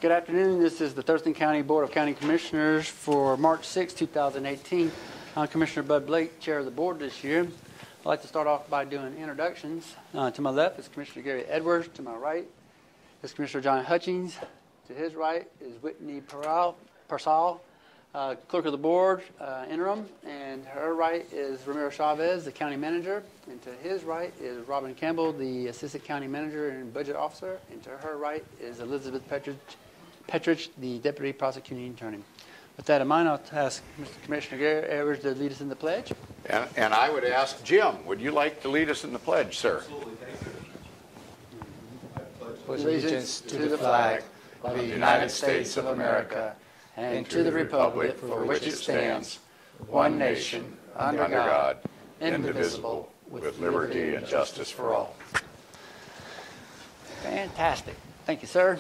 Good afternoon. This is the Thurston County Board of County Commissioners for March 6, 2018. I'm Commissioner Bud Blake, Chair of the Board this year. I'd like to start off by doing introductions. To my left is Commissioner Gary Edwards. To my right is Commissioner John Hutchings. To his right is Whitney Persall, Clerk of the Board, interim. And her right is Ramiro Chavez, the County Manager. And to his right is Robin Campbell, the Assistant County Manager and Budget Officer. And to her right is Elizabeth Petrich, the Deputy Prosecuting Attorney. With that in mind, I'll ask Mr. Commissioner Gary Edwards to lead us in the pledge. And I would ask Jim, would you like to lead us in the pledge, sir? Absolutely, thank you. I pledge allegiance to the flag of the United States of America and to the republic for which it stands, one nation, under God, indivisible, with liberty and justice for all. Fantastic. Thank you, sir.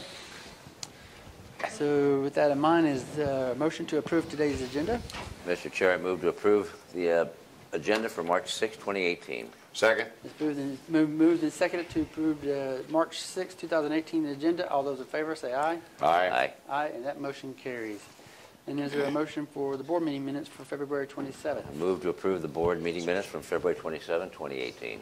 So with that in mind, is a motion to approve today's agenda? Mr. Chair, I move to approve the agenda for March 6, 2018. Second. It's moved and seconded to approve the March 6, 2018 agenda. All those in favor say aye. Aye. Aye. Aye, and that motion carries. And is there a motion for the board meeting minutes for February 27th? I move to approve the board meeting minutes from February 27, 2018.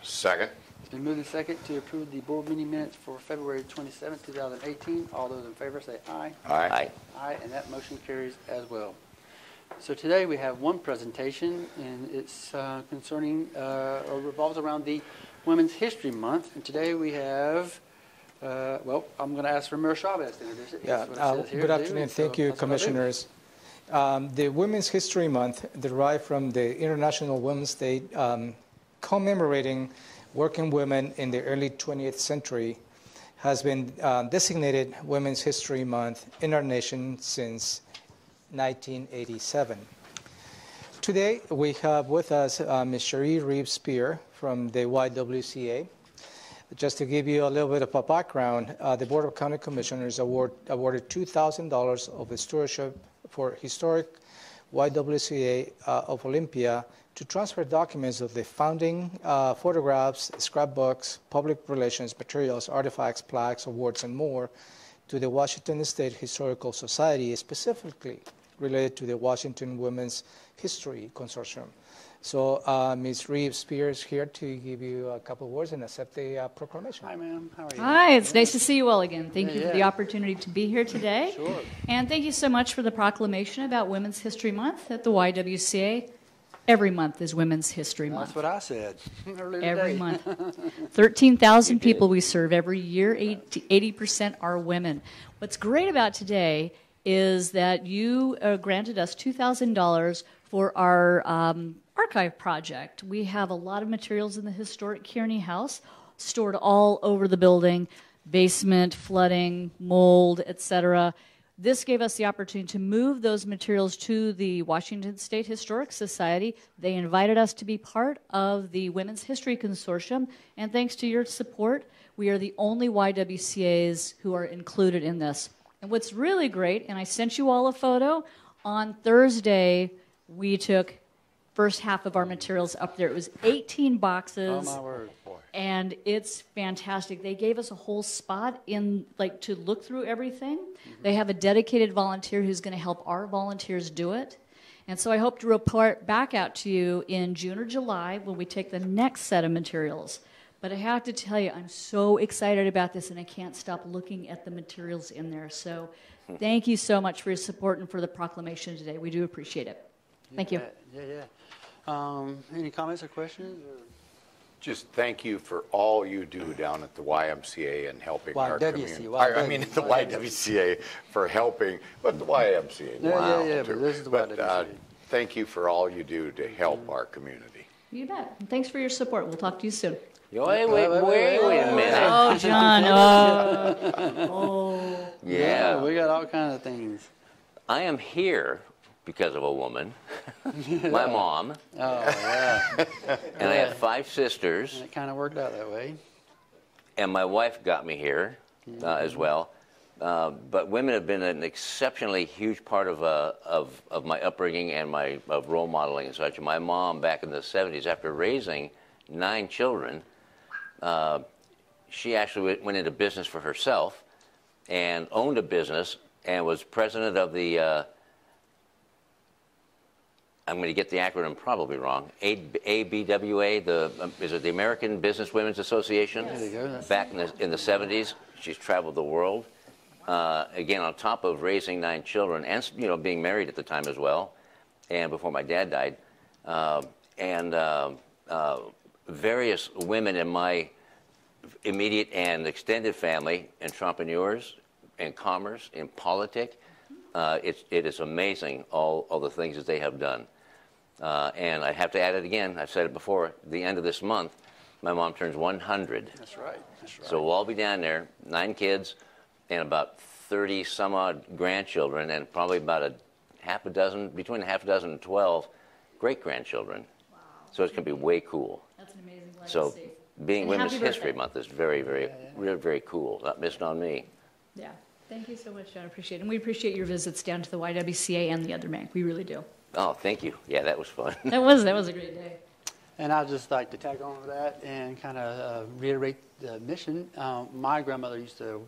Second. It's been moved and seconded to approve the board meeting minutes for February 27, 2018. All those in favor say aye. Aye. Aye. Aye, and that motion carries as well. So today we have one presentation, and it's concerning or revolves around the Women's History Month. And today we have, well, I'm going to ask Ramiro Chavez to introduce it. Yeah, good afternoon. Thank you, Commissioners. The Women's History Month derived from the International Women's Day commemorating working women in the early 20th century has been designated Women's History Month in our nation since 1987. Today, we have with us Ms. Cherie Reeves-Spear from the YWCAE. Just to give you a little bit of a background, the Board of County Commissioners awarded $2,000 of stewardship for historic YWCAE of Olympia to transfer documents of the founding, photographs, scrapbooks, public relations materials, artifacts, plaques, awards, and more to the Washington State Historical Society, specifically related to the Washington Women's History Consortium. So Ms. Reeves-Spear is here to give you a couple of words and accept the proclamation. Hi, ma'am. How are you? Hi, it's nice to see you all again. Thank you for the opportunity to be here today. Sure. And thank you so much for the proclamation about Women's History Month at the YWCA. Every month is Women's History Month. That's what I said earlier today. Every month. 13,000 people we serve every year. 80% are women. What's great about today is that you granted us $2,000 for our archive project. We have a lot of materials in the historic Kearney House stored all over the building, basement, flooding, mold, etc. This gave us the opportunity to move those materials to the Washington State Historic Society. They invited us to be part of the Women's History Consortium, and thanks to your support, we are the only YWCAs who are included in this. And what's really great, and I sent you all a photo, on Thursday we took first half of our materials up there. It was 18 boxes. Oh, my word. And it's fantastic. They gave us a whole spot in, like, to look through everything. Mm-hmm. They have a dedicated volunteer who's going to help our volunteers do it. And so I hope to report back out to you in June or July when we take the next set of materials. But I have to tell you, I'm so excited about this, and I can't stop looking at the materials in there. So thank you so much for your support and for the proclamation today. We do appreciate it. Thank you. Yeah. Any comments or questions? Just thank you for all you do down at the YMCA and helping our community. I mean, the YWCA for helping, but the YMCA. Yeah, but this is the YWCA. Thank you for all you do to help our community. You bet. And thanks for your support. We'll talk to you soon. Wait a minute. Oh, John. Yeah. We got all kinds of things. I am here because of a woman, my mom. Oh, yeah. And I have 5 sisters. And it kind of worked out that way. And my wife got me here as well. But women have been an exceptionally huge part of my upbringing and of role modeling and such. My mom, back in the 70s, after raising 9 children, she actually went into business for herself and owned a business and was president of the, I'm going to get the acronym probably wrong, ABWA, is it the American Business Women's Association? There you go. Back in the 70s. She's traveled the world. Again, on top of raising 9 children and, you know, being married at the time as well, and before my dad died, various women in my immediate and extended family, entrepreneurs in commerce, in politics. It is amazing all the things that they have done. And I have to add it again, I've said it before, the end of this month, my mom turns 100. That's right. That's right. So we'll all be down there, 9 kids, and about 30 some odd grandchildren, and probably about half a dozen, between a half a dozen and 12 great-grandchildren. Wow. So it's going to be way cool. That's an amazing legacy. So being And Women's happy History birthday. Month is very, very cool. Not missed on me. Yeah. Thank you so much, John. I appreciate it. And we appreciate your visits down to the YWCA and the other bank. We really do. Oh, thank you. Yeah, that was fun. That was a great day. And I'd just like to tag on to that and kind of reiterate the mission. My grandmother used to,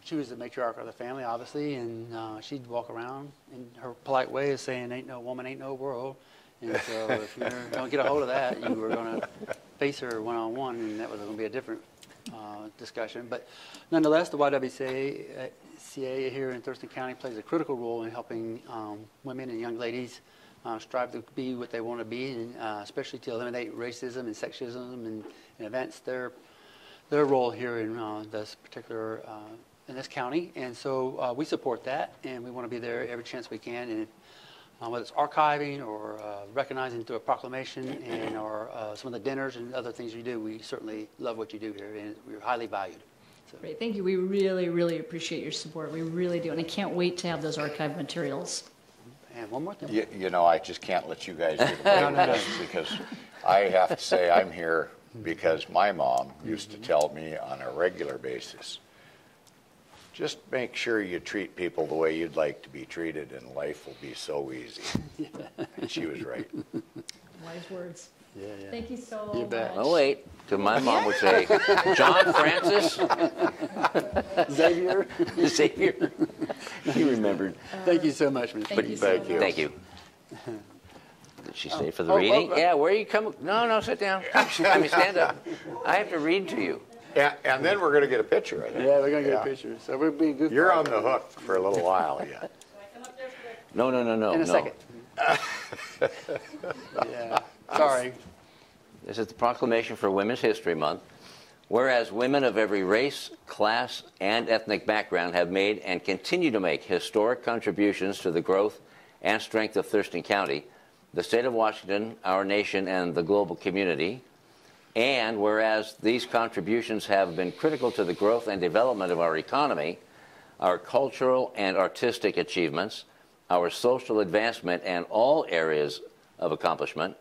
she was the matriarch of the family, obviously, and she'd walk around in her polite way of saying, ain't no woman, ain't no world. And so if you don't get a hold of that, you were going to face her one-on-one, and that was going to be a different discussion. But nonetheless, the YWCA here in Thurston County plays a critical role in helping women and young ladies strive to be what they want to be, and especially to eliminate racism and sexism and advance their role here in this particular in this county. And so we support that, and we want to be there every chance we can. And whether it's archiving or recognizing through a proclamation, and or some of the dinners and other things you do, we certainly love what you do here, and we're highly valued. So. Great. Thank you. We really, really appreciate your support. We really do. And I can't wait to have those archive materials. And one more thing. You know, I just can't let you guys do the blame on this, because I have to say I'm here because my mom used to tell me on a regular basis, just make sure you treat people the way you'd like to be treated, and life will be so easy. And she was right. Wise words. Yeah, yeah. Thank you so You bet. much. Oh, wait. So my mom would say, John Francis? Xavier. Xavier. He remembered. Thank you so much, Mr. Thank you so much. Thank you. Did she stay for the reading? Yeah, where are you coming? No, sit down. I mean, stand up. I have to read to you. And then we're going to get a picture of it. Yeah, we're going to get a picture. So we're being goofy. You're on the hook for a little while yet. No. In a second. Yeah. Sorry. This is the proclamation for Women's History Month. Whereas women of every race, class, and ethnic background have made and continue to make historic contributions to the growth and strength of Thurston County, the state of Washington, our nation, and the global community. And whereas these contributions have been critical to the growth and development of our economy, our cultural and artistic achievements, our social advancement, and all areas of accomplishment.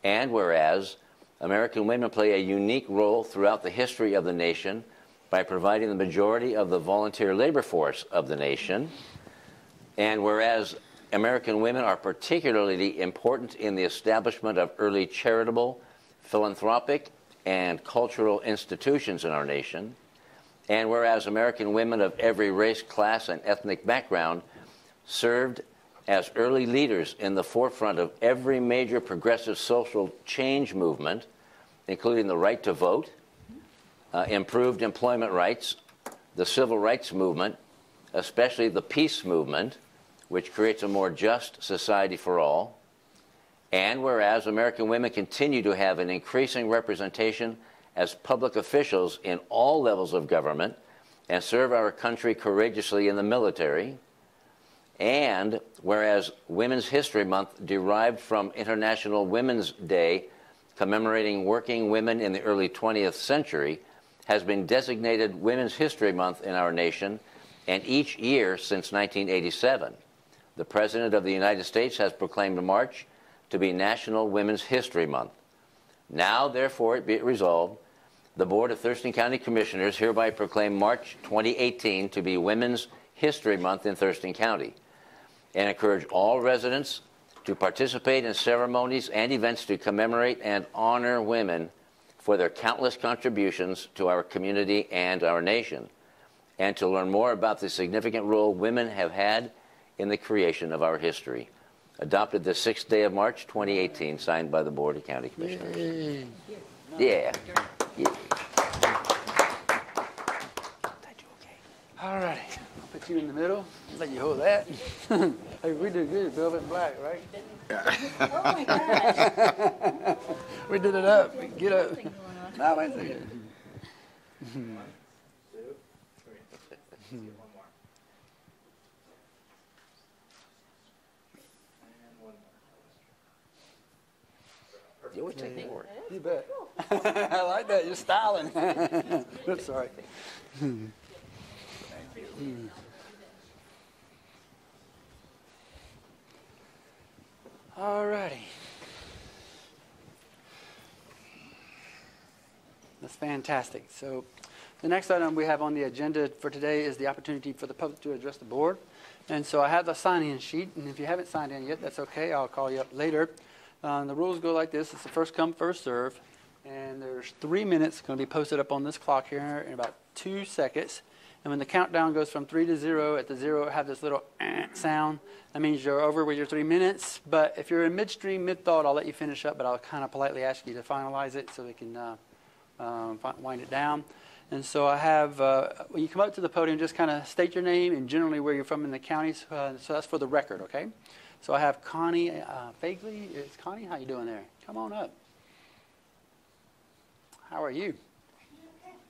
And whereas American women play a unique role throughout the history of the nation by providing the majority of the volunteer labor force of the nation. And whereas American women are particularly important in the establishment of early charitable, philanthropic, and cultural institutions in our nation. And whereas American women of every race, class, and ethnic background served as early leaders in the forefront of every major progressive social change movement, including the right to vote, improved employment rights, the civil rights movement, especially the peace movement, which creates a more just society for all. And whereas American women continue to have an increasing representation as public officials in all levels of government and serve our country courageously in the military. And whereas Women's History Month, derived from International Women's Day, commemorating working women in the early 20th century, has been designated Women's History Month in our nation, and each year since 1987. The President of the United States has proclaimed March to be National Women's History Month. Now, therefore, it be it resolved, the Board of Thurston County Commissioners hereby proclaim March 2018 to be Women's History Month in Thurston County, and encourage all residents to participate in ceremonies and events to commemorate and honor women for their countless contributions to our community and our nation. and to learn more about the significant role women have had in the creation of our history. Adopted the 6th day of March, 2018, signed by the Board of County Commissioners. Yay. Yeah. Yeah. All righty. I'll put you in the middle. Let you hold that. Hey, we did good, velvet and black, right? Oh my gosh. We did it up. Get up. No, wait a second. You always take more. You bet. I like that. You're styling. Oops, sorry. All righty. That's fantastic. So the next item we have on the agenda for today is the opportunity for the public to address the board. And so I have the sign-in sheet, and if you haven't signed in yet, that's okay. I'll call you up later. The rules go like this. It's the first come, first serve. And there's 3 minutes going to be posted up on this clock here in about 2 seconds. And when the countdown goes from 3 to 0, at the 0, have this little sound. That means you're over with your 3 minutes. But if you're in midstream, mid-thought, I'll let you finish up, but I'll kind of politely ask you to finalize it so we can wind it down. And so I have, when you come up to the podium, just kind of state your name and generally where you're from in the county. So that's for the record, okay? So I have Connie Phegley. Connie, how you doing there? Come on up. How are you?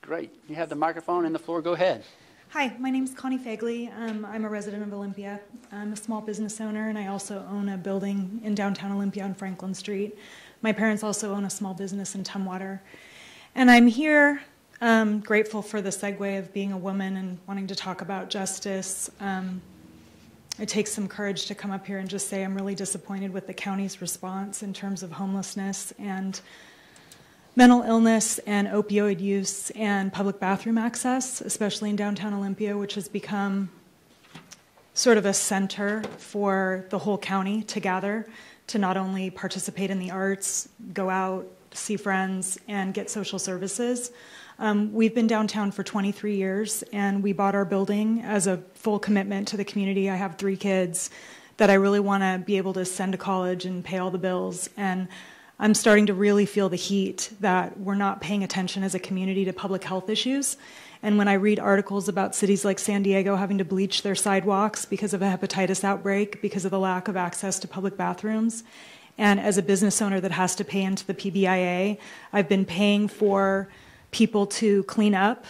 Great. You have the microphone and the floor. Go ahead. Hi, my name's Connie Phegley. I'm a resident of Olympia. I'm a small business owner, and I also own a building in downtown Olympia on Franklin Street. My parents also own a small business in Tumwater. And I'm here grateful for the segue of being a woman and wanting to talk about justice. It takes some courage to come up here and just say I'm really disappointed with the county's response in terms of homelessness and mental illness and opioid use and public bathroom access, especially in downtown Olympia, which has become sort of a center for the whole county to gather, to not only participate in the arts, go out, see friends, and get social services. We've been downtown for 23 years, and we bought our building as a full commitment to the community. I have 3 kids that I really want to be able to send to college and pay all the bills. And I'm starting to really feel the heat that we're not paying attention as a community to public health issues. And when I read articles about cities like San Diego having to bleach their sidewalks because of a hepatitis outbreak, because of the lack of access to public bathrooms, and as a business owner that has to pay into the PBIA, I've been paying for people to clean up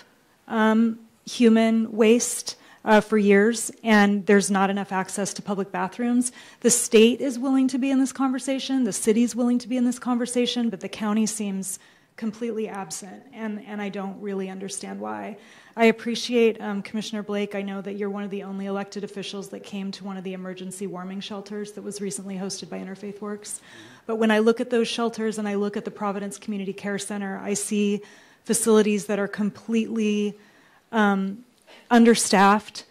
human waste for years, and there's not enough access to public bathrooms. The state is willing to be in this conversation, the city's willing to be in this conversation, but the county seems completely absent, and I don't really understand why. I appreciate Commissioner Blake. I know that you're one of the only elected officials that came to one of the emergency warming shelters that was recently hosted by Interfaith Works. But when I look at those shelters and I look at the Providence Community Care Center, I see facilities that are completely understaffed,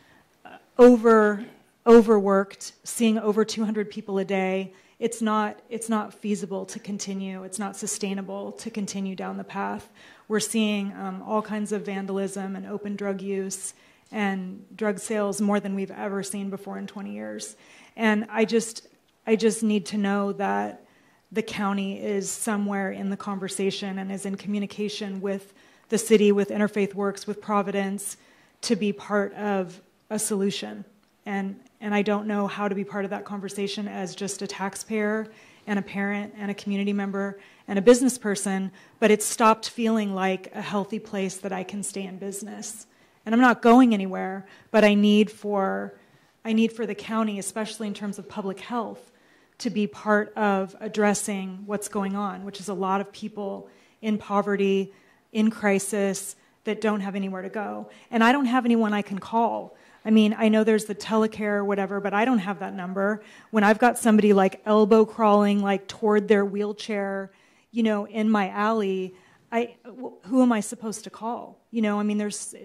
overworked, seeing over 200 people a day. It's not feasible to continue. It's not sustainable to continue down the path. We're seeing all kinds of vandalism and open drug use and drug sales more than we've ever seen before in 20 years. And I just need to know that the county is somewhere in the conversation and is in communication with the city, with Interfaith Works, with Providence, to be part of a solution. And I don't know how to be part of that conversation as just a taxpayer and a parent and a community member and a business person, but it's stopped feeling like a healthy place that I can stay in business. And I'm not going anywhere, but I need for the county, especially in terms of public health, to be part of addressing what's going on, which is a lot of people in poverty, in crisis, that don't have anywhere to go. And I don't have anyone I can call. I mean, I know there's the telecare or whatever, but I don't have that number. When I've got somebody like elbow crawling like toward their wheelchair, in my alley, who am I supposed to call? I mean,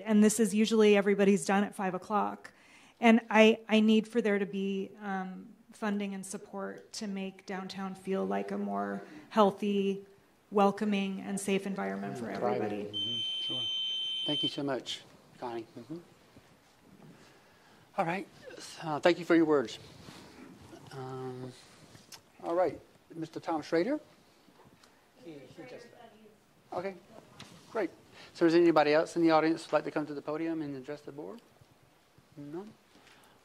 and this is usually everybody's done at 5 o'clock. And I need for there to be funding and support to make downtown feel like a more healthy, welcoming, and safe environment for everybody. Sure. Thank you so much, Connie. All right. Thank you for your words. All right. Mr. Tom Schrader? Okay. Great. So is there anybody else in the audience who'd like to come to the podium and address the board? None?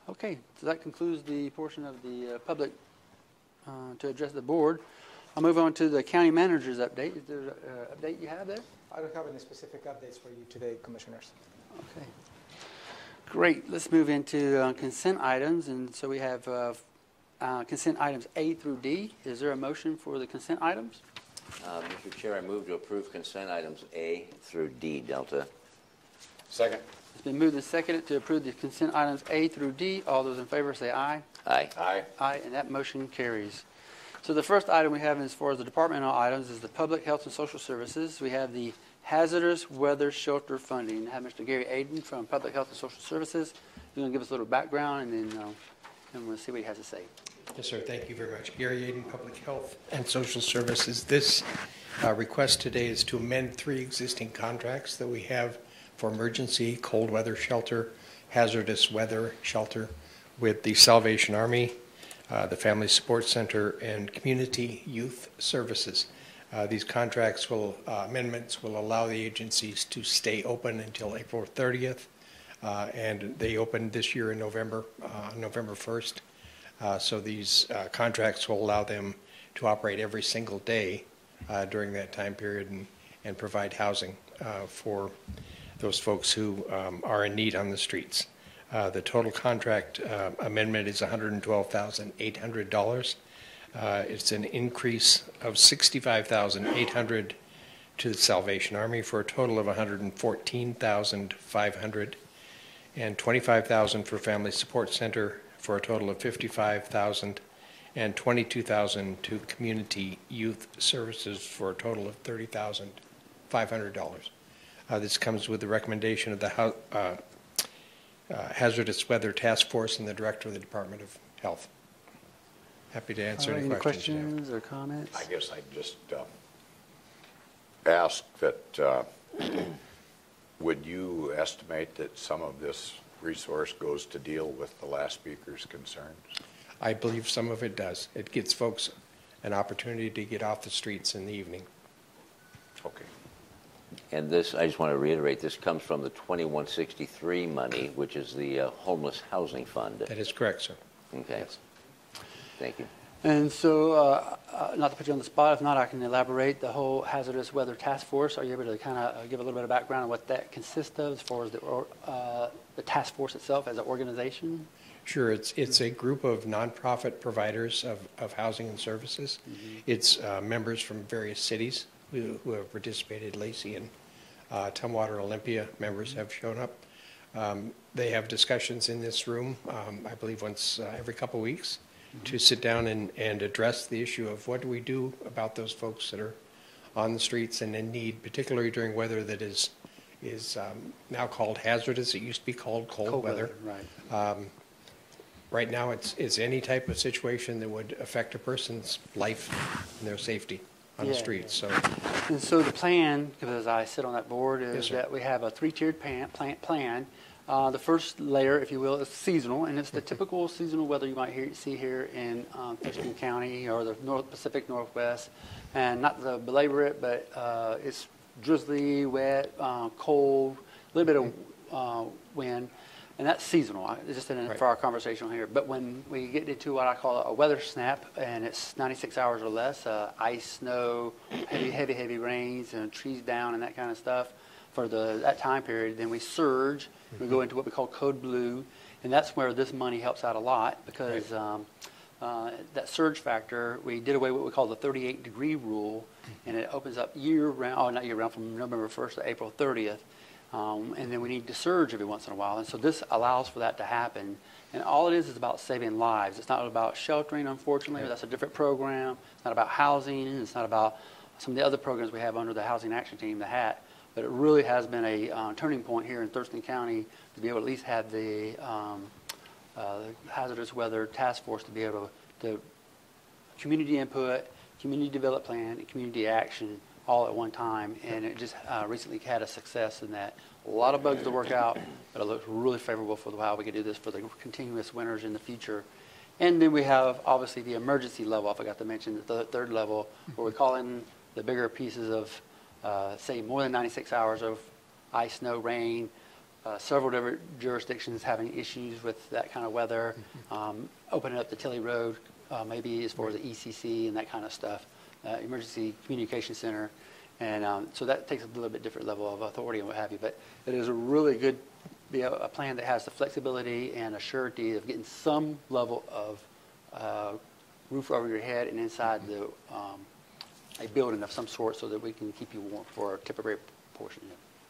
Okay. So that concludes the portion of the public to address the board. I'll move on to the county manager's update. Is there an update you have there? I don't have any specific updates for you today, Commissioners. Okay. Great. Let's move into consent items. And so we have consent items A through D. Is there a motion for the consent items? Mr. Chair, I move to approve consent items A through D, Delta. Second. It's been moved and seconded to approve the consent items A through D. All those in favor say aye. Aye. Aye. Aye, and that motion carries. So the first item we have as far as the departmental items is the Public Health and Social Services. We have the Hazardous Weather Shelter Funding. I have Mr. Gary Aiden from Public Health and Social Services. He's going to give us a little background, and then we'll see what he has to say. Yes, sir. Thank you very much. Gary Aiden, Public Health and Social Services. This request today is to amend 3 existing contracts that we have for emergency cold weather shelter, hazardous weather shelter with the Salvation Army, the Family Support Center, and Community Youth Services. These contracts amendments will allow the agencies to stay open until April 30th, and they opened this year in November 1st. So these contracts will allow them to operate every single day during that time period and provide housing for those folks who are in need on the streets. The total contract amendment is $112,800. It's an increase of $65,800 to the Salvation Army for a total of $114,500, and $25,000 for Family Support Center for a total of $55,000, and $22,000 to Community Youth Services for a total of $30,500. This comes with the recommendation of the Hazardous Weather Task Force and the Director of the Department of Health. Happy to answer any questions. Any questions or comments? I guess I'd just ask that would you estimate that some of this resource goes to deal with the last speaker's concerns? I believe some of it does. It gives folks an opportunity to get off the streets in the evening. Okay. And this, I just want to reiterate, this comes from the 2163 money, which is the Homeless Housing Fund. That is correct, sir. Okay. Yes. Thank you. And so, not to put you on the spot, if not, I can elaborate. The whole Hazardous Weather Task Force, are you able to kind of give a little bit of background on what that consists of as far as the task force itself as an organization? Sure. It's a group of nonprofit providers of housing and services. Mm-hmm. It's members from various cities who have participated. Lacey and Tumwater, Olympia members have shown up. They have discussions in this room, I believe once every couple of weeks, to sit down and address the issue of what do we do about those folks that are on the streets and in need, particularly during weather that is now called hazardous. It used to be called cold weather. Right. Right now, it's any type of situation that would affect a person's life and their safety on the streets. So, and so the plan, because I sit on that board, is Yes, sir. that we have a 3-tiered plan. The first layer, if you will, is seasonal, and it's the typical seasonal weather you might see here in Thurston County or the Pacific Northwest. And not to belabor it, but it's drizzly, wet, cold, a little bit of wind. And that's seasonal, just for our conversation here. But when we get into what I call a weather snap, and it's 96 hours or less, ice, snow, heavy rains, and trees down and that kind of stuff for that time period, then we surge. We go into what we call code blue, and that's where this money helps out a lot because that surge factor, we did away with what we call the 38-degree rule, and it opens up not year-round, from November 1st to April 30th. And then we need to surge every once in a while. And so this allows for that to happen. And all it is about saving lives. It's not about sheltering, unfortunately. That's a different program. It's not about housing. It's not about some of the other programs we have under the Housing Action Team, the HAT. But it really has been a turning point here in Thurston County to be able to at least have the Hazardous Weather Task Force to be able to community input, community develop plan, and community action all at one time, and it just recently had a success in that A lot of bugs to work out, but it looks really favorable for how we could do this for the continuous winters in the future. And then we have, obviously, the emergency level. I forgot to mention the third level, where we call in the bigger pieces of, say, more than 96 hours of ice, snow, rain, several different jurisdictions having issues with that kind of weather, opening up the Tilley Road, maybe as far as the ECC and that kind of stuff, Emergency Communication Center. And so that takes a little bit different level of authority and what have you. But it is a really good a plan that has the flexibility and a surety of getting some level of roof over your head and inside the a building of some sort so that we can keep you warm for a temporary portion.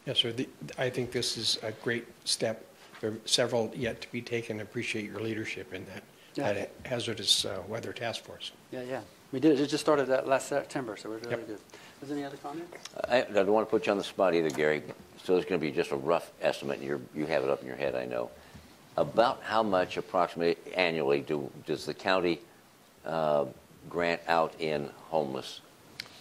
Yes, sir. I think this is a great step. There are several yet to be taken. I appreciate your leadership in that hazardous weather task force. Yeah. We did it. It just started that last September, so we're really good. Is there any other comments? I don't want to put you on the spot either, Gary. So it's going to be just a rough estimate. You have it up in your head, I know. About how much approximately annually does the county grant out in homeless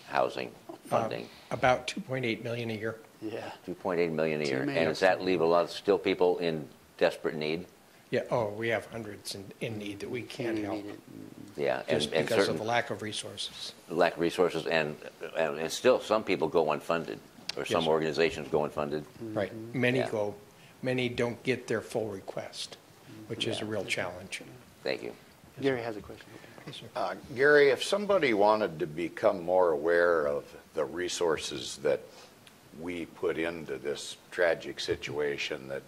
housing funding? About $2.8 million a year. Yeah. $2.8 million a year. And does that leave a lot of still people in desperate need? Yeah. Oh, we have hundreds in need that we can't help. Yeah, just because of the lack of resources. Lack of resources, and still some people go unfunded, or some organizations go unfunded. Right. Many don't get their full request, which is a real challenge. Thank you. Gary has a question. Yes, sir. Gary, if somebody wanted to become more aware of the resources that we put into this tragic situation that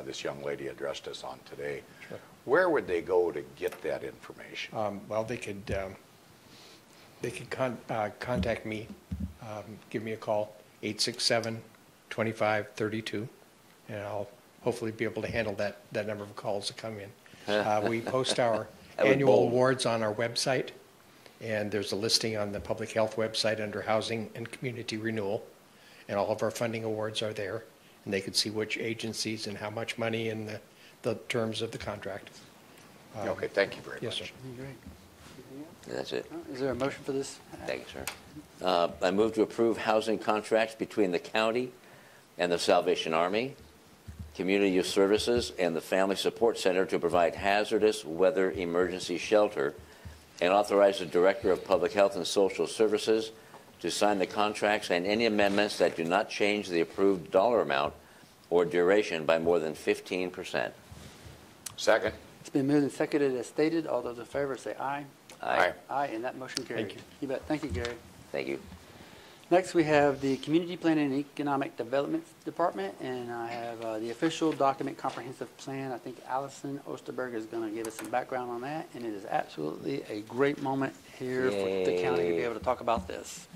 this young lady addressed us on today, sure, where would they go to get that information? Well, they could contact me, give me a call, 867-2532, and I'll hopefully be able to handle that number of calls that come in. We post our annual awards on our website, and there's a listing on the public health website under housing and community renewal, and all of our funding awards are there, and they can see which agencies and how much money and the terms of the contract. Okay, thank you very much. Yes, sir. Great. That's it. Is there a motion for this? Thank you, sir. I move to approve housing contracts between the county and the Salvation Army, Community Youth Services, and the Family Support Center to provide hazardous weather emergency shelter, and authorize the Director of Public Health and Social Services to sign the contracts and any amendments that do not change the approved dollar amount or duration by more than 15%. Second. It's been moved and seconded as stated. All those in favor say aye. Aye. Aye, and that motion carries. Thank you. You bet. Thank you, Gary. Thank you. Next, we have the Community Planning and Economic Development Department, and I have the official document comprehensive plan. I think Allison Osterberg is going to give us some background on that, and it is absolutely a great moment here for the county to be able to talk about this.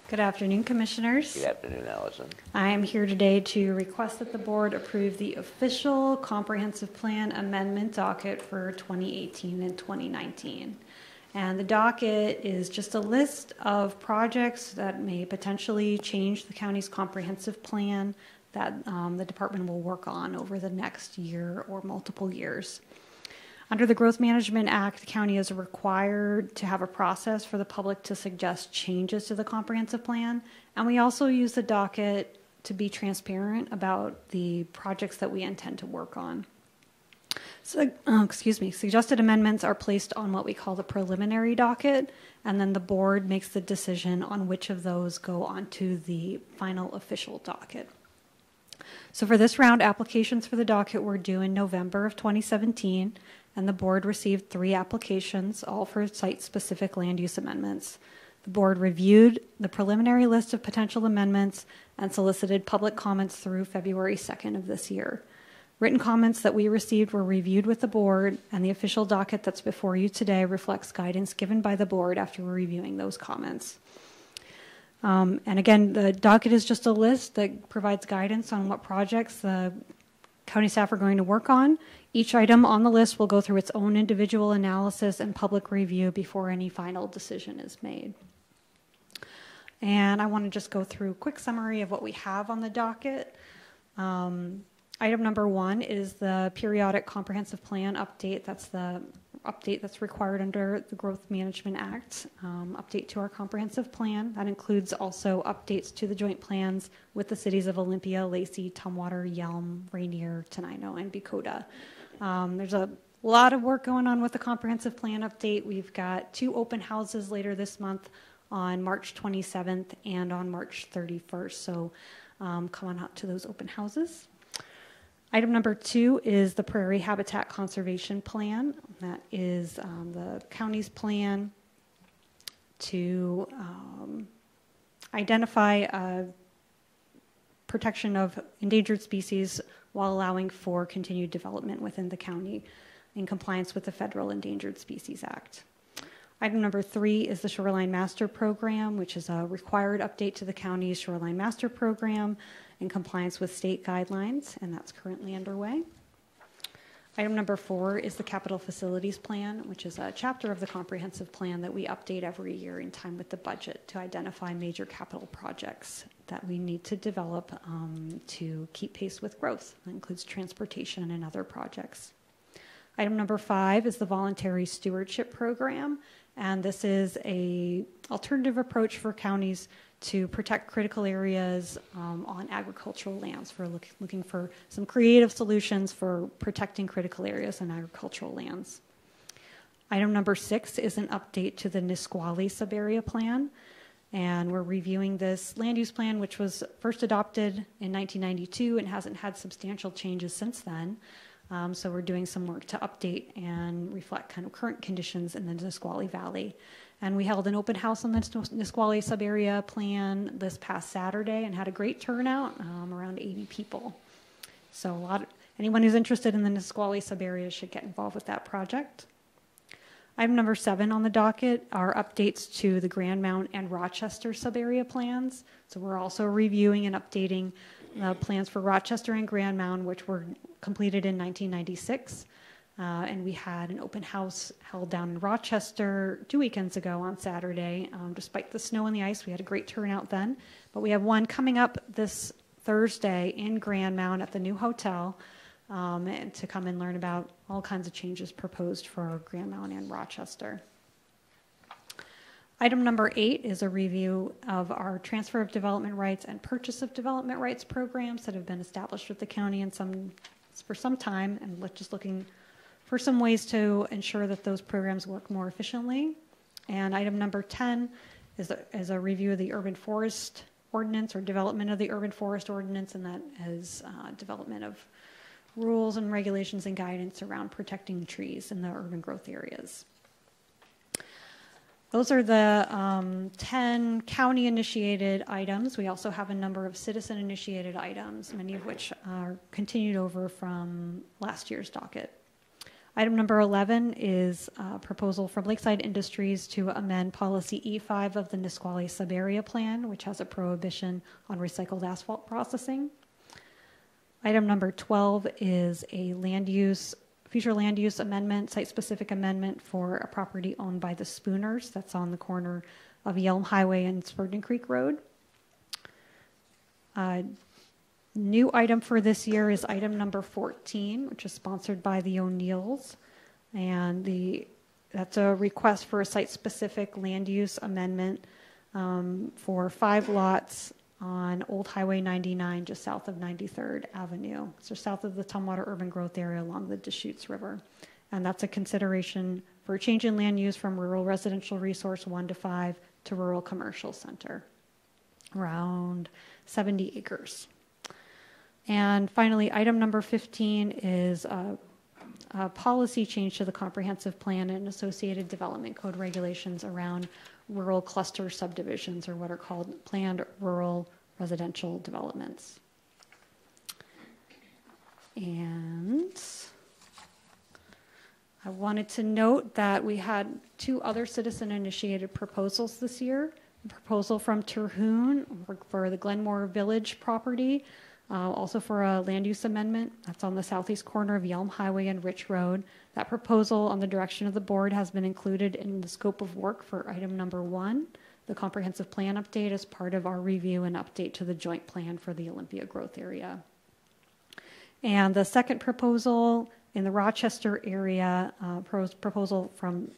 Good afternoon, Commissioners. Good afternoon, Allison. I am here today to request that the Board approve the official comprehensive plan amendment docket for 2018 and 2019. And the docket is just a list of projects that may potentially change the county's comprehensive plan that the department will work on over the next year or multiple years. Under the Growth Management Act, the county is required to have a process for the public to suggest changes to the comprehensive plan. And we also use the docket to be transparent about the projects that we intend to work on. So, suggested amendments are placed on what we call the preliminary docket, and then the board makes the decision on which of those go onto the final official docket. So for this round, applications for the docket were due in November of 2017, and the board received 3 applications, all for site-specific land use amendments. The board reviewed the preliminary list of potential amendments and solicited public comments through February 2nd of this year. Written comments that we received were reviewed with the board, and the official docket that's before you today reflects guidance given by the board after reviewing those comments. And again, the docket is just a list that provides guidance on what projects the county staff are going to work on. Each item on the list will go through its own individual analysis and public review before any final decision is made. And I want to just go through a quick summary of what we have on the docket. Item number 1 is the periodic comprehensive plan update. That's the update that's required under the Growth Management Act, update to our comprehensive plan. That includes also updates to the joint plans with the cities of Olympia, Lacey, Tumwater, Yelm, Rainier, Tenino, and Bucoda. There's a lot of work going on with the comprehensive plan update. We've got 2 open houses later this month on March 27th and on March 31st. So come on out to those open houses. Item number 2 is the Prairie Habitat Conservation Plan. That is the county's plan to identify protection of endangered species while allowing for continued development within the county in compliance with the Federal Endangered Species Act. Item number 3 is the Shoreline Master Program, which is a required update to the county's Shoreline Master Program in compliance with state guidelines, and that's currently underway. Item number 4 is the Capital Facilities Plan, which is a chapter of the comprehensive plan that we update every year in time with the budget to identify major capital projects that we need to develop to keep pace with growth. That includes transportation and other projects. Item number 5 is the Voluntary Stewardship Program, and this is an alternative approach for counties to protect critical areas on agricultural lands. For looking for some creative solutions for protecting critical areas on agricultural lands. Item number 6 is an update to the Nisqually Subarea Plan, and we're reviewing this land use plan, which was first adopted in 1992 and hasn't had substantial changes since then. So we're doing some work to update and reflect kind of current conditions in the Nisqually Valley. And we held an open house on the Nisqually Subarea Plan this past Saturday and had a great turnout, around 80 people. So anyone who's interested in the Nisqually Subarea should get involved with that project. Item number 7 on the docket are updates to the Grand Mount and Rochester Subarea plans. So we're also reviewing and updating plans for Rochester and Grand Mount, which were completed in 1996. And we had an open house held down in Rochester 2 weekends ago on Saturday. Despite the snow and the ice, we had a great turnout then. But we have one coming up this Thursday in Grand Mount at the new hotel, and to come and learn about all kinds of changes proposed for Grand Mount and Rochester. Item number 8 is a review of our transfer of development rights and purchase of development rights programs that have been established with the county for some time, and we're just looking for some ways to ensure that those programs work more efficiently. And item number 10 is a review of the urban forest ordinance, or development of the urban forest ordinance, and that is development of rules and regulations and guidance around protecting trees in the urban growth areas. Those are the 10 county-initiated items. We also have a number of citizen-initiated items, many of which are continued over from last year's docket. Item number 11 is a proposal from Lakeside Industries to amend Policy E5 of the Nisqually Subarea Plan, which has a prohibition on recycled asphalt processing. Item number 12 is a future land use amendment, site-specific amendment for a property owned by the Spooners. That's on the corner of Yelm Highway and Spurgeon Creek Road. New item for this year is item number 14, which is sponsored by the O'Neills. And that's a request for a site-specific land use amendment for 5 lots on Old Highway 99, just south of 93rd Avenue. So south of the Tumwater urban growth area along the Deschutes River. And that's a consideration for a change in land use from rural residential resource 1 to 5 to rural commercial center, around 70 acres. And finally, item number 15 is a policy change to the comprehensive plan and associated development code regulations around rural cluster subdivisions, or what are called planned rural residential developments. And I wanted to note that we had 2 other citizen-initiated proposals this year. A proposal from Terhune for the Glenmore Village property, also for a land use amendment. That's on the southeast corner of Yelm Highway and Rich Road. That proposal, on the direction of the board, has been included in the scope of work for item number 1, the comprehensive plan update, as part of our review and update to the joint plan for the Olympia growth area. And the second proposal in the Rochester area, proposal from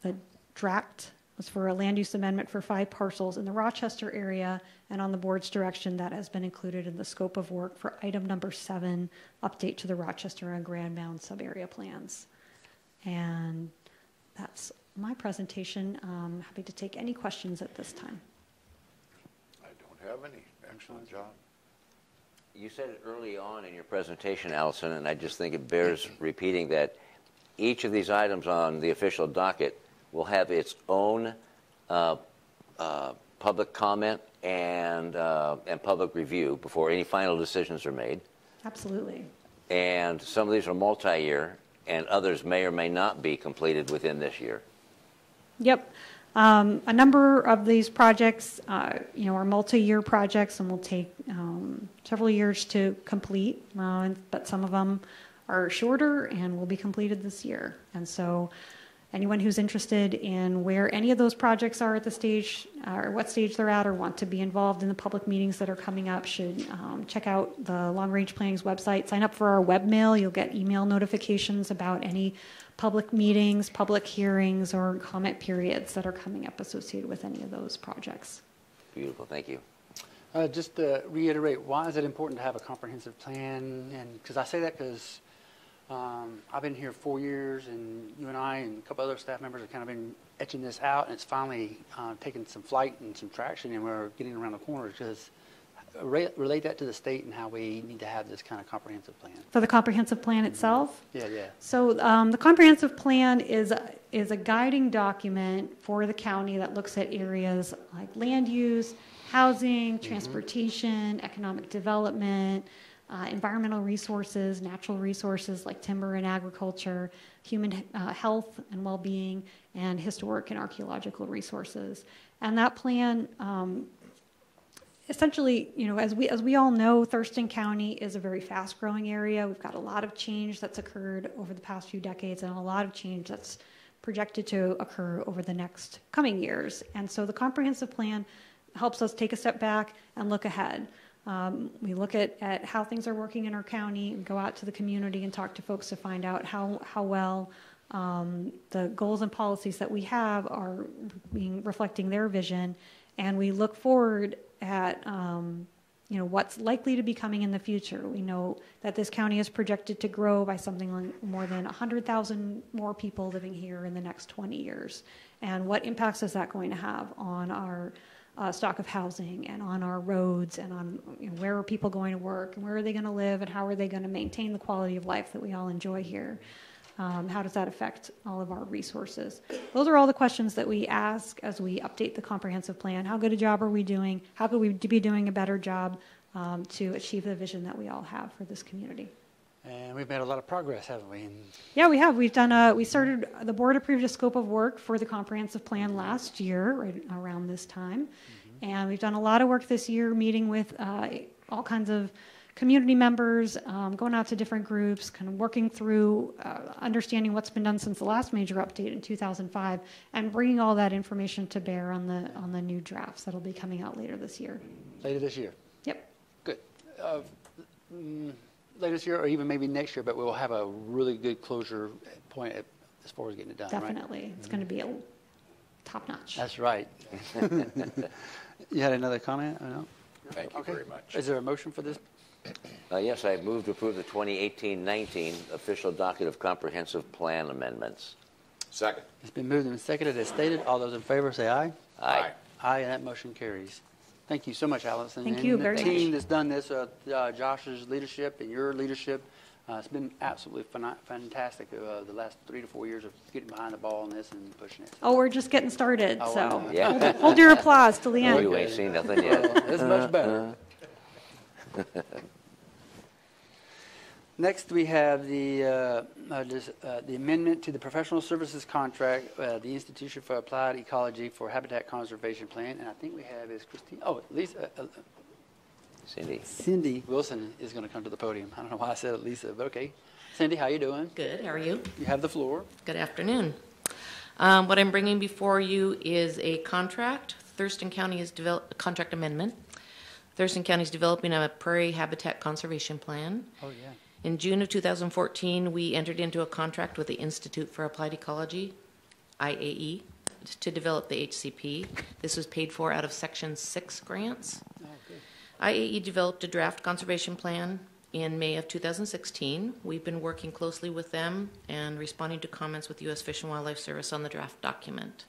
the DRACT was for a land use amendment for 5 parcels in the Rochester area, and on the board's direction, that has been included in the scope of work for item number 7, update to the Rochester and Grand Mound sub-area plans. And that's my presentation. I'm happy to take any questions at this time. I don't have any. Excellent job. You said it early on in your presentation, Allison, and I just think it bears repeating that each of these items on the official docket will have its own public comment and public review before any final decisions are made. Absolutely. And some of these are multi-year, and others may or may not be completed within this year. Yep. A number of these projects, are multi-year projects and will take several years to complete, but some of them are shorter and will be completed this year. And so anyone who's interested in where any of those projects are at the stage, or what stage they're at, or want to be involved in the public meetings that are coming up should check out the Longrange Planning's website. Sign up for our web mail. You'll get email notifications about any public meetings, public hearings, or comment periods that are coming up associated with any of those projects. Beautiful. Thank you. Just to reiterate, why is it important to have a comprehensive plan? And because I say that because I've been here 4 years, and you and I and a couple other staff members have kind of been etching this out, and it's finally taken some flight and some traction, and we're getting around the corner. Just relate that to the state and how we need to have this kind of comprehensive plan. For the comprehensive plan itself? Yeah. So the comprehensive plan is a guiding document for the county that looks at areas like land use, housing, transportation, economic development, environmental resources, natural resources like timber and agriculture, human health and well-being, and historic and archaeological resources. And that plan, essentially, as we all know, Thurston County is a very fast-growing area. We've got a lot of change that's occurred over the past few decades, and a lot of change that's projected to occur over the next coming years. And so the comprehensive plan helps us take a step back and look ahead. We look at how things are working in our county, and go out to the community and talk to folks to find out how well the goals and policies that we have are reflecting their vision. And we look forward at what's likely to be coming in the future. We know that this county is projected to grow by something like more than 100,000 more people living here in the next 20 years. And what impacts is that going to have on our stock of housing, and on our roads, and on where are people going to work, and where are they going to live, and how are they going to maintain the quality of life that we all enjoy here? How does that affect all of our resources? Those are all the questions that we ask as we update the comprehensive plan. How good a job are we doing? How could we be doing a better job to achieve the vision that we all have for this community? And we've made a lot of progress, haven't we? Yeah, we have. The board approved a scope of work for the comprehensive plan last year, right around this time. And we've done a lot of work this year, meeting with all kinds of community members, going out to different groups, kind of working through understanding what's been done since the last major update in 2005, and bringing all that information to bear on the new drafts that'll be coming out later this year. Later this year? Yep. Good. Later this year, or even maybe next year, but we will have a really good closure point as far as getting it done. Definitely. Right? It's going to be top notch. That's right. You had another comment? I don't know. Thank you very much. Is there a motion for this? Yes, I move to approve the 2018-19 official docket of comprehensive plan amendments. Second. It's been moved and seconded as stated. All those in favor say aye. Aye. Aye, and that motion carries. Thank you so much, Allison. Thank you very much. And the team that's done this, Josh's leadership and your leadership, it's been absolutely fantastic the last 3 to 4 years of getting behind the ball on this and pushing it. Oh, we're just getting started, Oh, so Yeah. hold your applause till the Oh, end. you ain't seen nothing yet. It's much better. Next, we have the amendment to the professional services contract, the Institution for Applied Ecology for Habitat Conservation Plan, and I think we have is Christine. Oh, Lisa. Cindy Wilson is going to come to the podium. I don't know why I said Lisa, but okay. Cindy, how you doing? Good. How are you? You have the floor. Good afternoon. What I'm bringing before you is a contract. Thurston County is a contract amendment. Thurston County is developing a prairie habitat conservation plan. Oh, yeah. In June of 2014, we entered into a contract with the Institute for Applied Ecology, IAE, to develop the HCP. This was paid for out of Section 6 grants. IAE developed a draft conservation plan in May of 2016. We've been working closely with them and responding to comments with U.S. Fish and Wildlife Service on the draft document.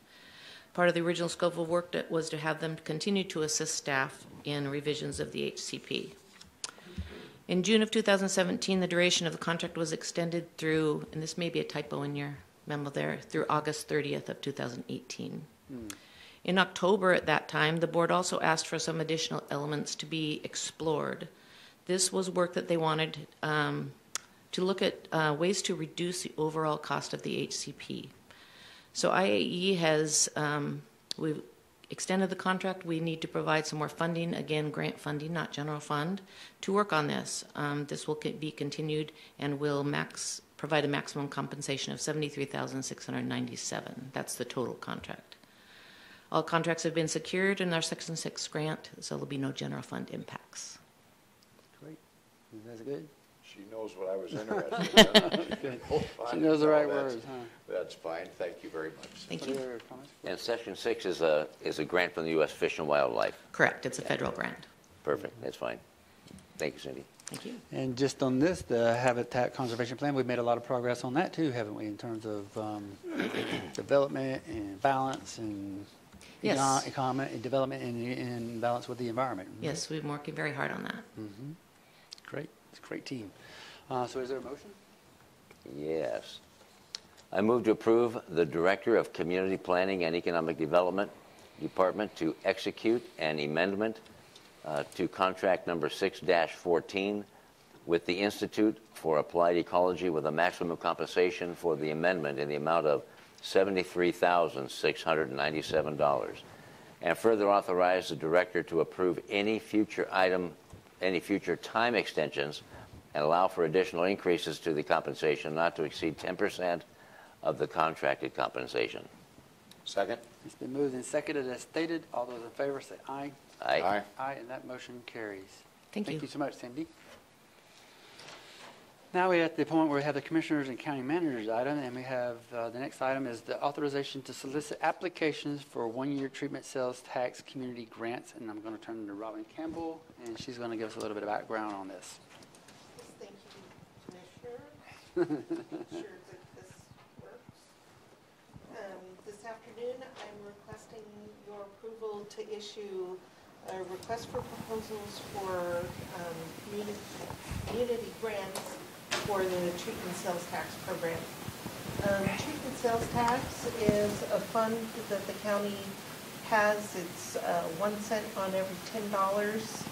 Part of the original scope of work was to have them continue to assist staff in revisions of the HCP. In June of 2017, the duration of the contract was extended through, and this may be a typo in your memo there, through August 30th of 2018. In October at that time, the board also asked for some additional elements to be explored. This was work that they wanted to look at ways to reduce the overall cost of the HCP. So IAE has, we've extended the contract. We need to provide some more funding, again, grant funding, not general fund, to work on this. This will be continued and will provide a maximum compensation of $73,697. That's the total contract. All contracts have been secured in our Section 6 grant, so there'll be no general fund impacts. Great. That's good. She knows what I was interested in. She knows the right words, huh? That's fine. Thank you very much. Thank you. And Section 6 is a grant from the U.S. Fish and Wildlife. Correct. It's a federal grant. Perfect. That's fine. Thank you, Cindy. Thank you. And just on this, the Habitat Conservation Plan, we've made a lot of progress on that too, haven't we, in terms of development and balance and Yes. development and balance with the environment. Yes, we've been working very hard on that. Mm-hmm. Great. It's a great team. So is there a motion? Yes. I move to approve the Director of Community Planning and Economic Development Department to execute an amendment to contract number 6-14 with the Institute for Applied Ecology with a maximum compensation for the amendment in the amount of $73,697, and further authorize the Director to approve any future time extensions and allow for additional increases to the compensation not to exceed 10% of the contracted compensation. Second? It's been moved and seconded as stated. All those in favor say aye. Aye. Aye. Aye, and that motion carries. Thank you. Thank you so much, Cindy. Now we're at the point where we have the Commissioners and County Managers item, and we have the next item is the authorization to solicit applications for one-year treatment sales tax community grants, and I'm going to turn to Robin Campbell, and she's going to give us a little bit of background on this. Thank you, Commissioner. Sure that this works. This afternoon, I'm requesting your approval to issue a request for proposals for community grants for the treatment sales tax program. Treatment sales tax is a fund that the county has. It's 1 cent on every $10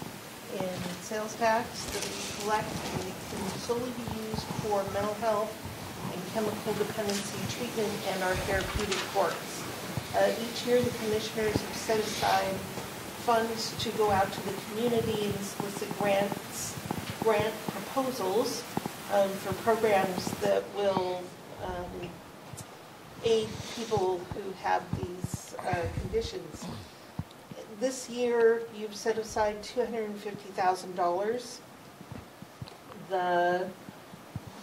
in sales tax that we collect, and it can solely be used for mental health and chemical dependency treatment and our therapeutic courts. Each year, the commissioners have set aside funds to go out to the community and solicit grant proposals for programs that will aid people who have these conditions. This year, you've set aside $250,000. The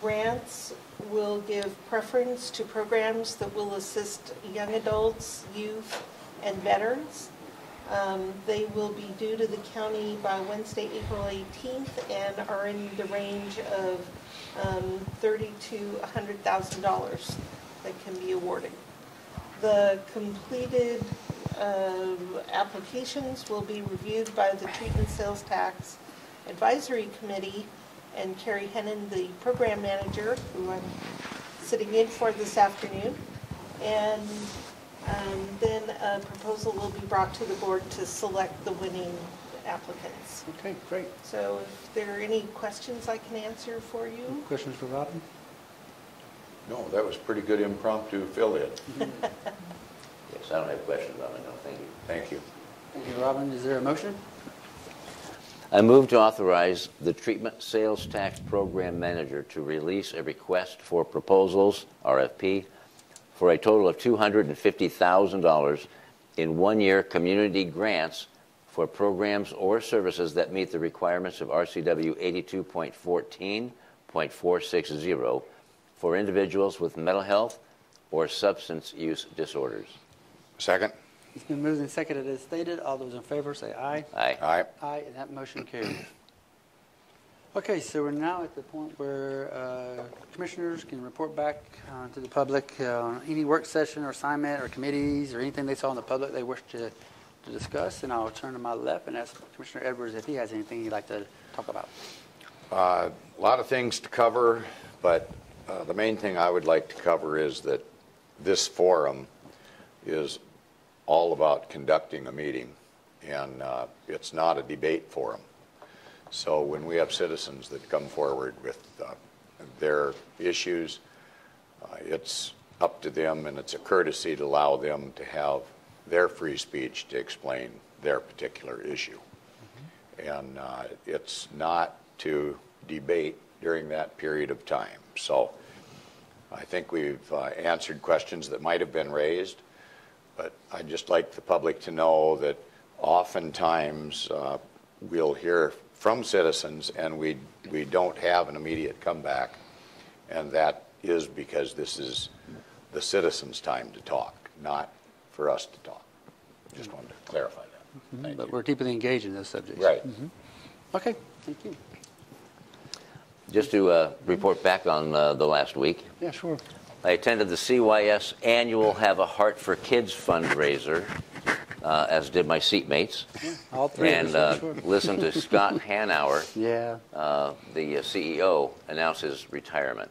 grants will give preference to programs that will assist young adults, youth, and veterans. They will be due to the county by Wednesday, April 18th, and are in the range of $30,000 to $100,000 that can be awarded. The completed applications will be reviewed by the Treatment Sales Tax Advisory Committee, and Carrie Hennon, the program manager, who I'm sitting in for this afternoon, and then a proposal will be brought to the board to select the winning applicants. Okay, great. So if there are any questions I can answer for you. Questions for Robin? No, that was pretty good impromptu fill-in. Yes, I don't have questions on it. No, thank you. Thank you. Thank you, Robin. Is there a motion? I move to authorize the Treatment Sales Tax Program Manager to release a request for proposals, RFP, for a total of $250,000 in one-year community grants for programs or services that meet the requirements of RCW 82.14.1 3.460 for individuals with mental health or substance use disorders. Second? It's been moved and seconded as stated. All those in favor say aye. Aye. Aye. Aye, and that motion carries. Okay, so we're now at the point where commissioners can report back to the public on any work session or assignment or committees or anything they saw in the public they wish to discuss. And I'll turn to my left and ask Commissioner Edwards if he has anything he'd like to talk about. A lot of things to cover, but the main thing I would like to cover is that this forum is all about conducting a meeting, and it's not a debate forum. So when we have citizens that come forward with their issues, it's up to them, and it's a courtesy to allow them to have their free speech to explain their particular issue. And it's not to debate during that period of time. So I think we've answered questions that might have been raised, but I'd just like the public to know that oftentimes we'll hear from citizens and we don't have an immediate comeback, and that is because this is the citizens' time to talk, not for us to talk. Just wanted to clarify that. Thank But you. we're deeply engaged in those subjects. Right. Okay, thank you. Just to report back on the last week, Yeah, sure. I attended the CYS annual Have a Heart for Kids fundraiser, as did my seatmates, All three and of us, sure. listened to Scott Hanauer, Yeah. the CEO, announce his retirement.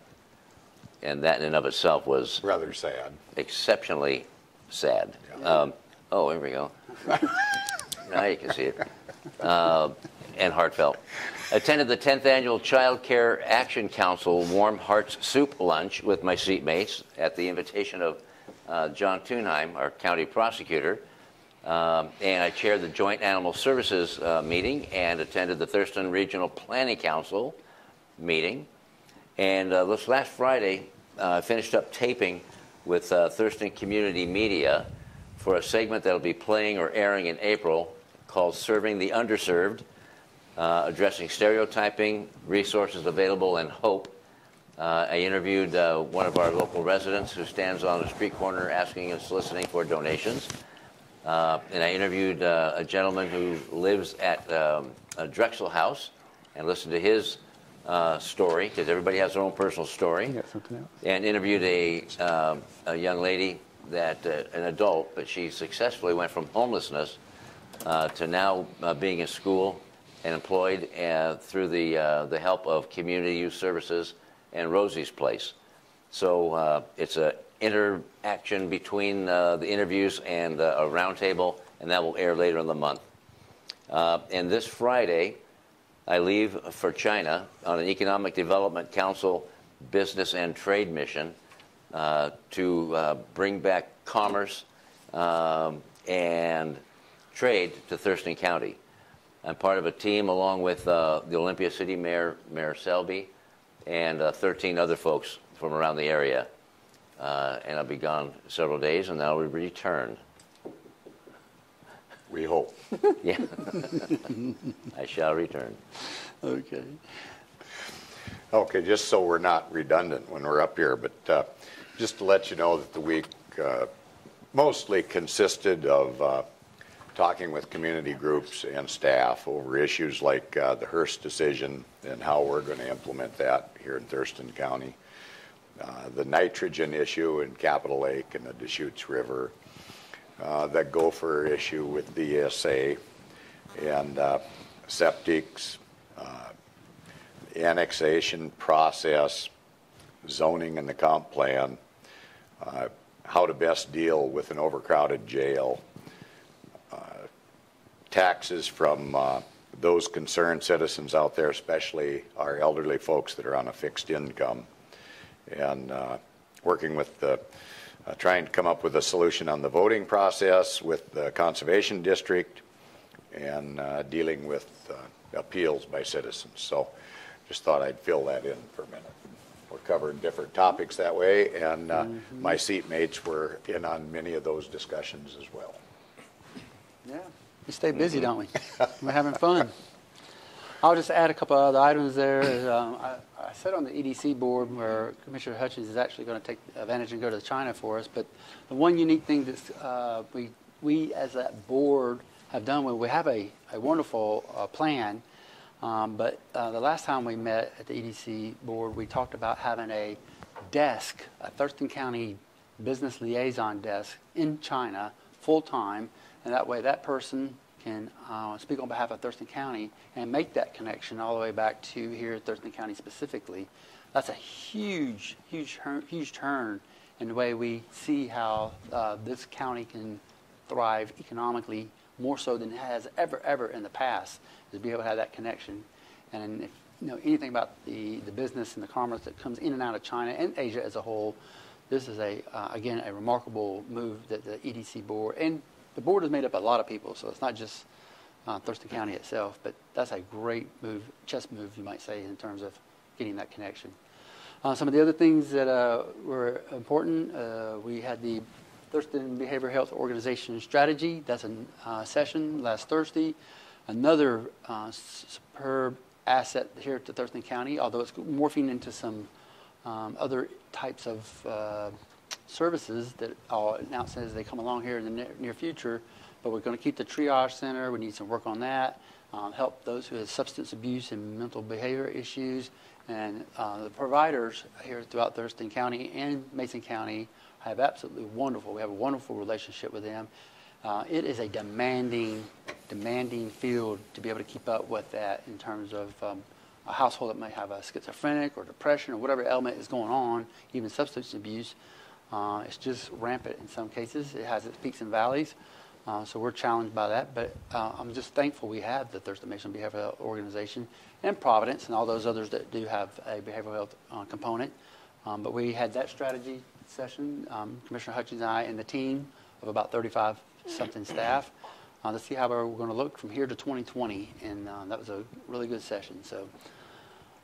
And that in and of itself was Rather sad. exceptionally sad. Oh, here we go. Now you can see it. And heartfelt. Attended the 10th Annual Child Care Action Council Warm Hearts Soup Lunch with my seatmates at the invitation of John Thunheim, our county prosecutor. And I chaired the Joint Animal Services meeting and attended the Thurston Regional Planning Council meeting. And this last Friday, I finished up taping with Thurston Community Media for a segment that will be playing or airing in April called Serving the Underserved, addressing stereotyping, resources available, and hope. I interviewed one of our local residents who stands on a street corner asking and soliciting for donations. And I interviewed a gentleman who lives at a Drexel House and listened to his story, because everybody has their own personal story. You got something else? And interviewed a young lady that, an adult, but she successfully went from homelessness to now being in school and employed through the help of Community Youth Services and Rosie's Place. So it's an interaction between the interviews and a roundtable, and that will air later in the month. And this Friday, I leave for China on an Economic Development Council business and trade mission to bring back commerce and trade to Thurston County. I'm part of a team along with the Olympia City Mayor, Mayor Selby, and 13 other folks from around the area. And I'll be gone several days, and then I'll return. We hope. Yeah, I shall return. Okay. Okay, just so we're not redundant when we're up here, but just to let you know that the week mostly consisted of talking with community groups and staff over issues like the Hearst decision and how we're going to implement that here in Thurston County, the nitrogen issue in Capitol Lake and the Deschutes River, the gopher issue with the ESA, and septics, annexation process, zoning and the comp plan, how to best deal with an overcrowded jail, taxes from those concerned citizens out there, especially our elderly folks that are on a fixed income, and working with the trying to come up with a solution on the voting process with the Conservation District, and dealing with appeals by citizens. So just thought I'd fill that in for a minute. We're covering different topics that way, and my seatmates were in on many of those discussions as well. Yeah. We stay busy, don't we? We're having fun. I'll just add a couple of other items there. I sat on the EDC board where Commissioner Hutchins is actually going to take advantage and go to China for us. But the one unique thing that we as that board have done, we have a wonderful plan. But the last time we met at the EDC board, we talked about having a desk, a Thurston County business liaison desk in China full-time, and that way that person can speak on behalf of Thurston County and make that connection all the way back to here at Thurston County specifically. That's a huge turn in the way we see how this county can thrive economically more so than it has ever in the past, is to be able to have that connection. And if you know anything about the business and the commerce that comes in and out of China and Asia as a whole, this is again a remarkable move that the EDC board, and the board is made up of a lot of people, so it's not just Thurston County itself, but that's a great move, chess move, you might say, in terms of getting that connection. Some of the other things that were important, we had the Thurston Behavioral Health Organization Strategy. That's a session last Thursday. Another superb asset here at the Thurston County, although it's morphing into some other types of services that I'll announce as they come along here in the near future. But we're going to keep the triage center. We need some work on that. Help those who have substance abuse and mental behavior issues. And the providers here throughout Thurston County and Mason County have absolutely wonderful. We have a wonderful relationship with them. It is a demanding field to be able to keep up with that in terms of a household that may have a schizophrenic or depression or whatever element is going on, even substance abuse. It's just rampant in some cases. It has its peaks and valleys. So we're challenged by that. But I'm just thankful we have the Thurston Mason Behavioral Health Organization and Providence and all those others that do have a behavioral health component. But we had that strategy session, Commissioner Hutchins and I and the team of about 35-something staff to see how we're going to look from here to 2020. And that was a really good session. So,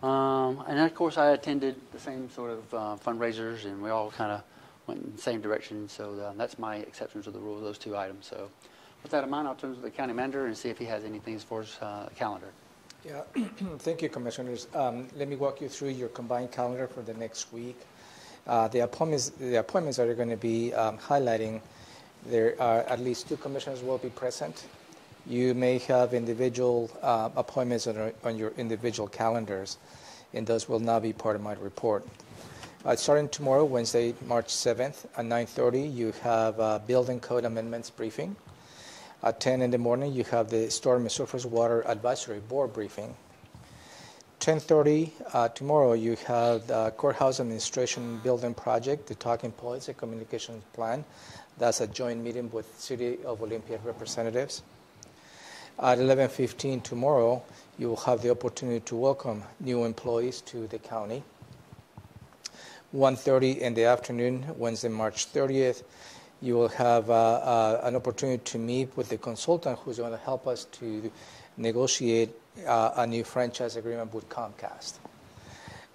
and then, of course, I attended the same sort of fundraisers, and we all kind of went in the same direction. So that's my exceptions to the rule, those two items. So with that in mind, I'll turn to the county manager and see if he has anything for his calendar. Yeah, thank you, Commissioners. Let me walk you through your combined calendar for the next week. The appointments that are going to be highlighting, there are at least 2 commissioners will be present. You may have individual appointments on your individual calendars, and those will not be part of my report. Starting tomorrow, Wednesday, March 7th, at 9:30, you have Building Code Amendments briefing. At 10 in the morning, you have the Storm and Surface Water Advisory Board briefing. 10:30 tomorrow, you have the Courthouse Administration Building Project, the Talking Points and Communications Plan. That's a joint meeting with City of Olympia representatives. At 11:15 tomorrow, you will have the opportunity to welcome new employees to the county. 1:30 in the afternoon, Wednesday, March 30th, you will have an opportunity to meet with the consultant who's going to help us to negotiate a new franchise agreement with Comcast.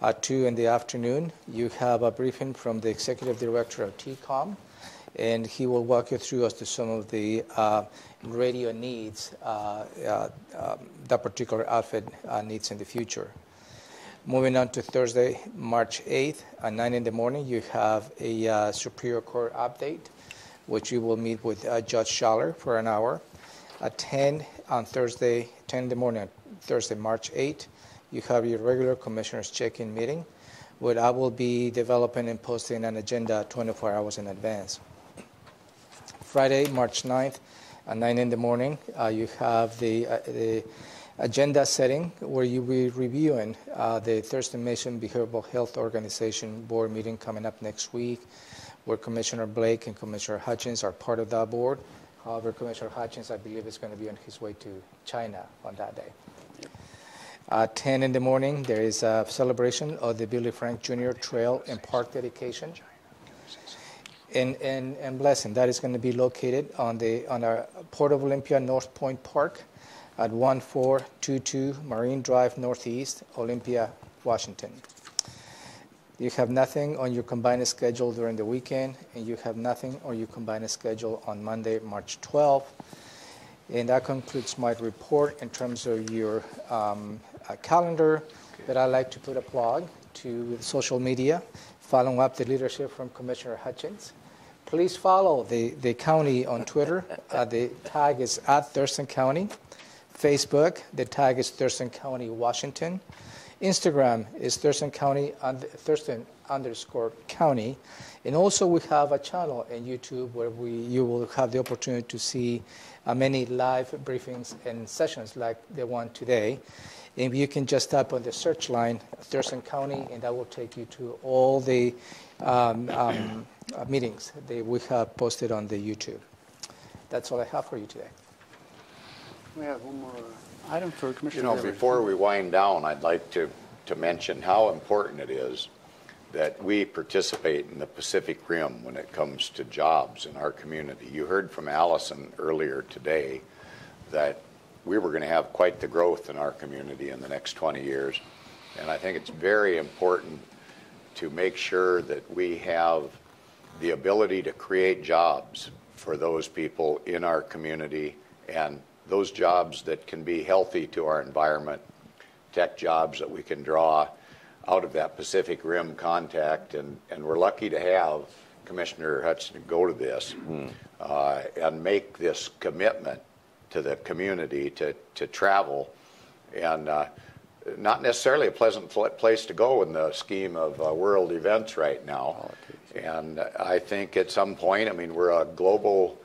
At 2 in the afternoon, you have a briefing from the Executive Director of TCOM, and he will walk you through as to some of the radio needs that particular outfit needs in the future. Moving on to Thursday, March 8th, at 9 in the morning, you have a Superior Court update, which you will meet with Judge Schaller for an hour. At 10 on Thursday, 10 in the morning, on Thursday, March 8th, you have your regular Commissioners check-in meeting, where I will be developing and posting an agenda 24 hours in advance. Friday, March 9th, at 9 in the morning, you have the agenda setting where you will be reviewing the Thurston Mason Behavioral Health Organization board meeting coming up next week, where Commissioner Blake and Commissioner Hutchins are part of that board. However, Commissioner Hutchins, I believe, is going to be on his way to China on that day. At 10 in the morning, there is a celebration of the Billy Frank Jr. Trail and Park dedication. And Blessing, that is going to be located on our Port of Olympia North Point Park at 1422 Marine Drive Northeast, Olympia, Washington. You have nothing on your combined schedule during the weekend, and you have nothing on your combined schedule on Monday, March 12th. And that concludes my report in terms of your calendar. But I'd like to put a plug to social media, following up the leadership from Commissioner Hutchins. Please follow the county on Twitter. The tag is @Thurston County. Facebook, the tag is Thurston County, Washington. Instagram is Thurston County, Thurston_County. And also we have a channel in YouTube where you will have the opportunity to see many live briefings and sessions like the one today. And you can just type on the search line, Thurston County, and that will take you to all the meetings that we have posted on the YouTube. That's all I have for you today. We have one more item for Commissioner. You know, before we wind down, I'd like to mention how important it is that we participate in the Pacific Rim when it comes to jobs in our community. You heard from Allison earlier today that we were going to have quite the growth in our community in the next 20 years. And I think it's very important to make sure that we have the ability to create jobs for those people in our community, and those jobs that can be healthy to our environment, tech jobs that we can draw out of that Pacific Rim contact. And we're lucky to have Commissioner Hudson go to this and make this commitment to the community to travel, and not necessarily a pleasant place to go in the scheme of world events right now. And I think at some point, I mean, we're a global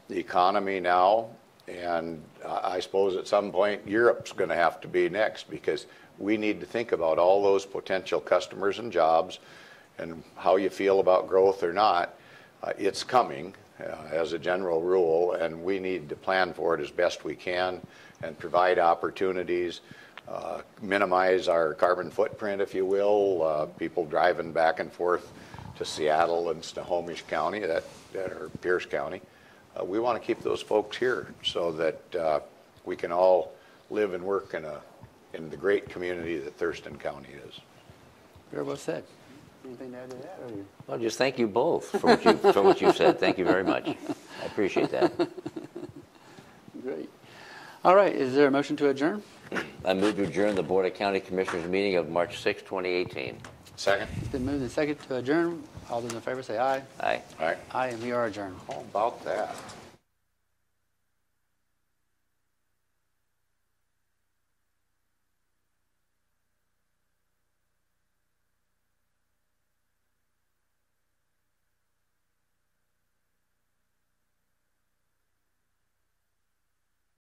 economy now, and I suppose at some point Europe's going to have to be next, because we need to think about all those potential customers and jobs and how you feel about growth or not. It's coming as a general rule, and we need to plan for it as best we can and provide opportunities, minimize our carbon footprint, if you will. People driving back and forth to Seattle and Snohomish County, or Pierce County. We want to keep those folks here so that we can all live and work in the great community that Thurston County is. Very well said. Anything to add to that? Or you? Well, just thank you both for what you've said. Thank you very much. I appreciate that. Great. All right. Is there a motion to adjourn? I move to adjourn the Board of County Commissioners meeting of March 6, 2018. Second? It's been moved and seconded to adjourn. All those in favor say aye. Aye. All right. Aye, and we are adjourned. How about that?